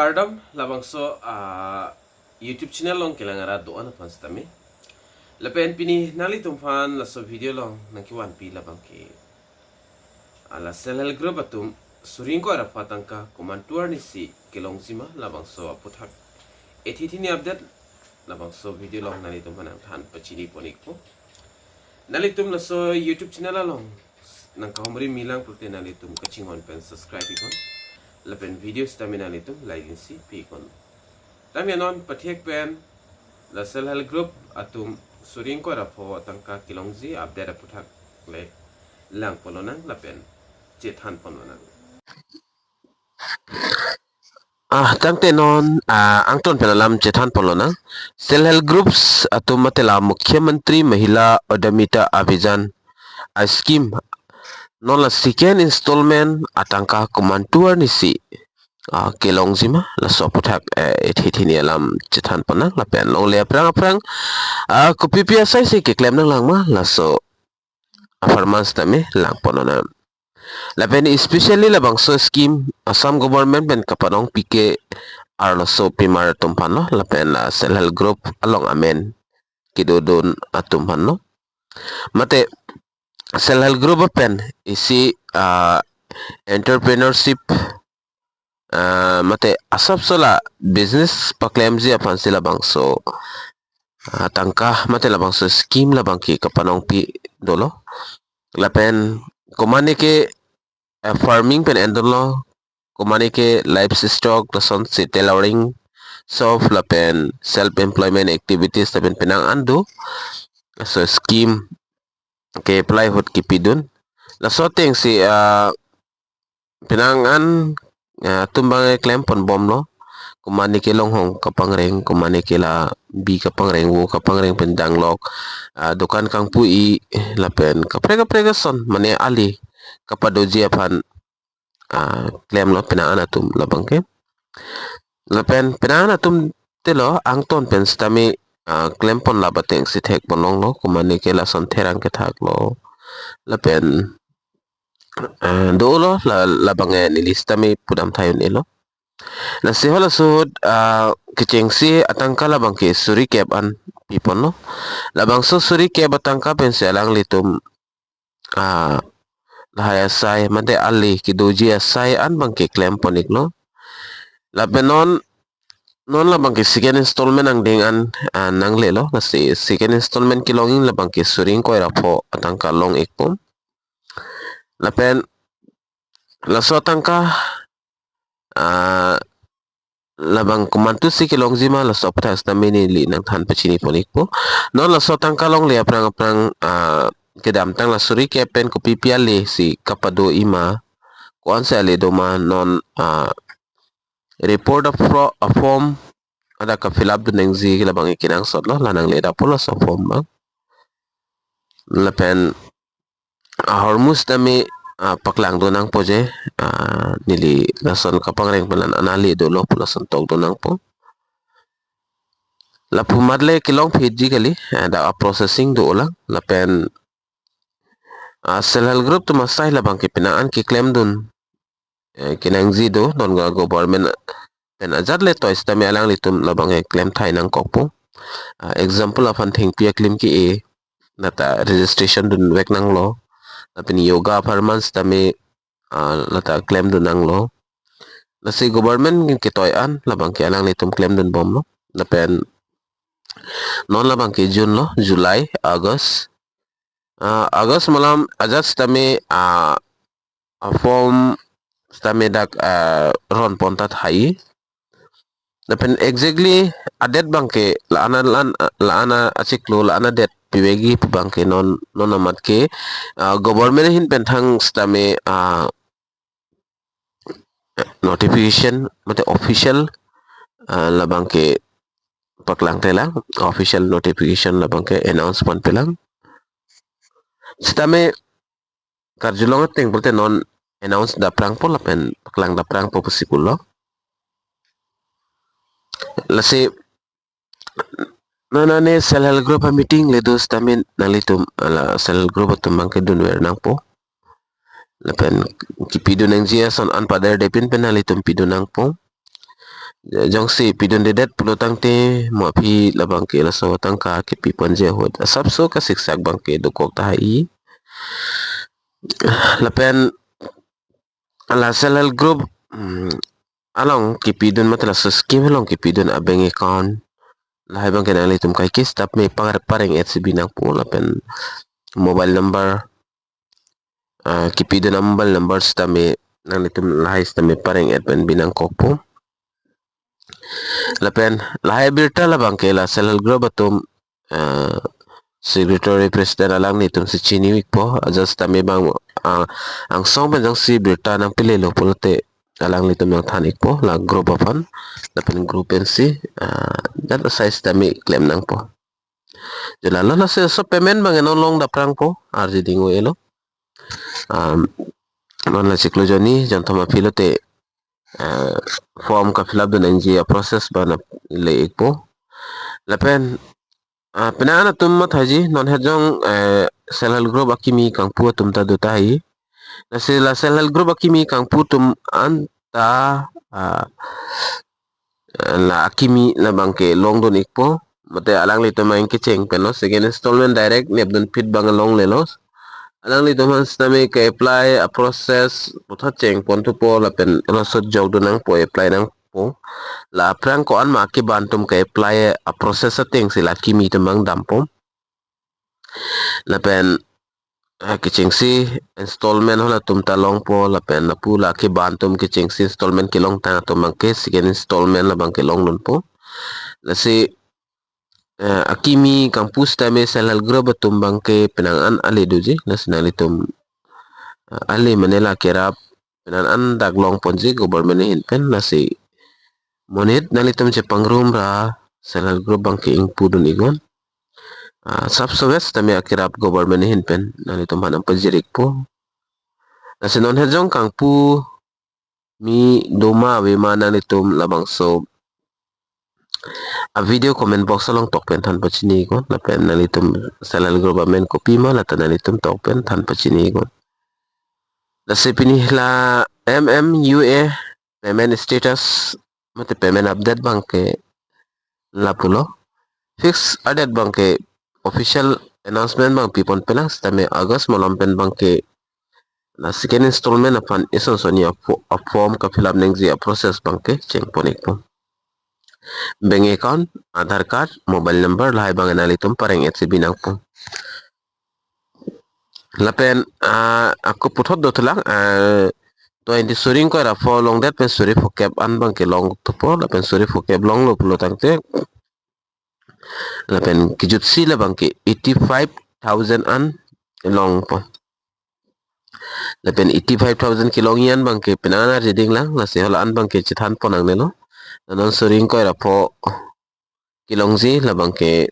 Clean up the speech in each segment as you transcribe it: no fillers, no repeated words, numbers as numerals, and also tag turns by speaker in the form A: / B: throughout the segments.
A: Pardam labang so YouTube channel long kilangara doan pan stami. Lapen pini nali tumfan la so video long nangkiwan pi labang ki. Ala selel group atum suring ko ara patangka kumantuar ni si kilong sima labang so aputhak. Etithi ni update labang so video long nali tumfan ang than pachini ponik po. Nali tum la so YouTube channel long nang kahumri milang pulte nali tum kachingon pen subscribe ikon. Lapen video stamina nito like si pikon. Tami anon patiek pen la self-help group atum suring ko rapo tangka kilongzi update aputhak le lang polonang lapen cethan polonang.
B: Tangte non angton penalam cethan polonang self-help groups atum matela Mukhyamantri Mahila Udamita Abhijan scheme non la second installment atangka kumantuar nisi kelong zima la soputhak ethithini alam cethan panang la pen long le prang ku PPSI se ke claim nang langma la so farmans tame lang ponona la pen especially la bangso scheme Assam government ben kapanong PK arlo so primar tumpano la pen la self group along amen kidodon atumpano mate self-help group pen isi entrepreneurship mate asap sola business paklaim ji apan sila bangso tangka mate la bangso scheme la bangki kapanong pi dolo lapen komane ke farming pen endolo komane ke livestock lason si tailoring soft lapen self employment activities lapen penang ando so scheme ke apply hot kipidun la soteng si pinangan tumbang claim pon bom lo kumani ke longhong kapangreng kumani ke la bi kapangreng wo kapangreng pendang lok dukan kang pui lapen kaprega son mane ali kapadoji apan claim lo pinangan atum labang ke lapen pinangan atum telo angton pen stami claim pon labateng si thek bonong lo kumani ke la son therang ke thak lo lapen dolo la labang nilista mi pudam tayon ilo la sihola sud kicengsi atangka labang ke suri keb an pipon lo labang so suri keb atangka pen selang litum lahaya sai mate ali kidoji sai an bang ke claim ponik lo lapen non labang ke second installment ang dengan nang le lo la second installment kilongin labang ke suring ko rapo atangka long ekpom lapen laso tangka labang kumantu si kilong zima laso patas na minili nang tan pachini ponik po non laso tangka long le aprang kedam tang la suri kepen ko pipiali si kapado ima kuan sa le doma non report of a form ada ka fill up duneng zi labang ikinang sot lo lanang le da polo sa form bang lapen hormus dami paklang donang po je nili lason kapangreng pelan anali dolo lason tog donang po la pumadle kilong piji kali ada processing do lang lapen self-help group tumasay labang kipinaan ki claim dun kinang zido don ga government pen ajat le toys tami alang litum labang claim thai nang kokpo example afan thing pia claim ki e nata registration dun wek nang lo lapin yoga performance tami lata claim dun nang lo nasi government ngin kitoyan labang ki alang litum claim dun bom lo lapen non labang ki June lo July August August malam ajat tami form tami dak ron pontat hai lapen exactly adet bangke la ana achiklo la ana det piwegi bangke non amat ke government hin penthang stame notification mate official labang ke paklang telang official notification labang ke announcement pelang stame karjulong teng bolte non announce da prang po lapen paklang da prang po posikulo lasi nanane self-help group meeting le dos tamin nalitum ala self-help group tumang ke dunwer nang po lapen kipido nang jia son an padar depin penalitum pido nang po jong si pidun dedet pulo tangte mo phi labang ke la so tangka ke pi ponje hot sab so ka siksak bang ke do kok ta hi lapen ala selal group along ki pidun matla so scheme along ki pidun a bank account lahay bang kenali tum kai kis tap me pareng et sibi nang po lapen mobile number ki pidun mobile numbers tame nang litum lahay tame pareng et ben binang kopo lapen lahay birta labang ke la selal group atum secretary president alang ni tum si chiniwik po just tame bang ang song ben jang si birta nang pilelo pulote alang ni tum nang thanik po la group apan lapen group en si data size tame claim nang po jala la se so payment bang en long da prang po arji dingo elo non la siklo joni jan thoma pilote form ka fill up do nang process bana le po lapen penana tum mat haji non hejong self help group akimi kang pu tum ta do tai na sila self help group akimi kang pu tum anta la akimi la bangke long don ikpo mate alang li to main ke cheng peno second installment direct nep don pit bang long lelos alang li to man stame ke apply a process putha cheng pon tu po la pen lo so jog do nang po apply nang po la prang ko an ma ke bantum ke apply a process ating sila kimi to mang dampom la pen kiching si installment hola tum talong po la pen na pula ke bantum kiching si installment ke long ta to mangke second installment la bangke long nun po la si akimi kampus tame salal group tum bangke penangan ale doji na sinali tum ale manela kerap penangan daglong ponji government hin pen na si monit nalitum che pangrum ra salal group bangke ing pudun igon sab sowes tame akirap government hin pen nani tum hanam pajirik po nasi non hejong kang pu mi doma we mana ni tum labang so a video comment box along tok pen than pachini ko la pen nani tum salal government ko pima la tan nani tum tok pen than pachini ko la sepini la MMUA payment status mate payment update bangke la pulo fix adet bangke official announcement bang pipon pelang stame August malam pen bangke na second installment apan ison sonia a form ka fill up neng a process bangke cheng ponik po bank account aadhar card mobile number lahay bang anali tum pareng et binang po lapen aku puthot do tulang to indi suring ko ra fo long that pen suri fo cap an bangke long to po lapen suri fo cap long lo pulo tangte lapen kijut si la bangke 85,000 an long po lapen 85,000 kilong yan bangke penana reading lang la se hola an bangke chithan po nang nelo nanon suring ko ra po kilong zi la bangke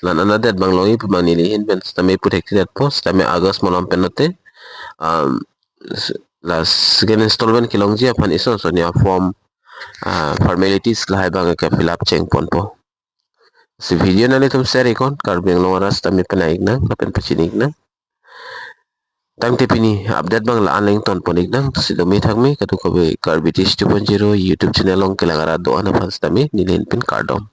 B: lan anadet bang longi bang nilihin pen stame protected po stame August molom penote la second installment kilong zi apan ison sonia form formalities lahay bang ka fill up cheng pon po si video na nitum share ikon karbeng longaras tami penaik nang lapen pachinik nang tang tipini update bang la anleng ton ponik nang si domi thakmi katu kabe karbitis 2.0 YouTube channel long kelangara do ana fans tami nilin pin kardom